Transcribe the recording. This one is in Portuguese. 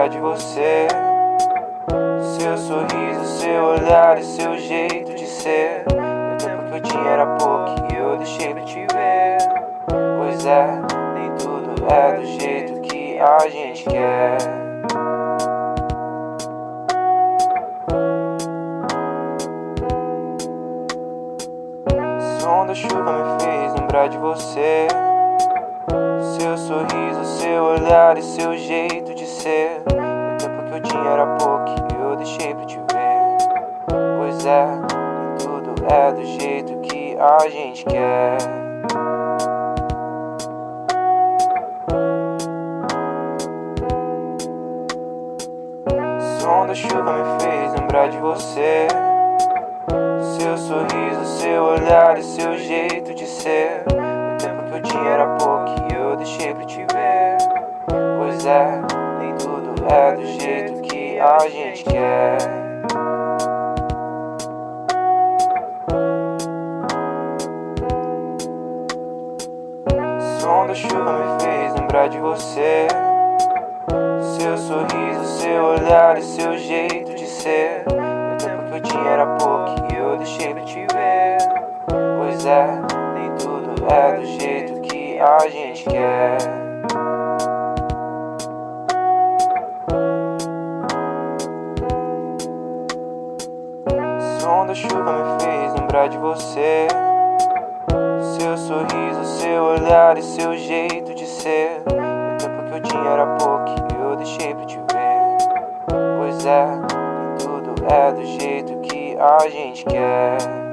lembrar de você. Seu sorriso, seu olhar e seu jeito de ser. O tempo que eu tinha era pouco e eu deixei pra te ver. Pois é, nem tudo é do jeito que a gente quer. Som da chuva me fez lembrar de você. Seu sorriso, seu olhar e seu jeito de ser. O tempo que eu tinha era pouco e eu deixei pra te ver. Pois é, nem tudo é do jeito que a gente quer. Som da chuva me fez lembrar de você. Seu sorriso, seu olhar e seu jeito de ser. O tempo que eu tinha era pouco e eu deixei pra te ver. Pois é, nem tudo é do jeito que a gente quer. Som da chuva me fez lembrar de você. Seu sorriso, seu olhar e seu jeito de ser. O tempo que eu tinha era pouco e eu deixei pra te ver. Pois é, nem tudo é do jeito que a gente quer. Som da chuva me fez lembrar de você. Seu sorriso, seu olhar e seu jeito de ser. O tempo que eu tinha era pouco e eu deixei pra te ver. Pois é, nem tudo é do jeito que a gente quer.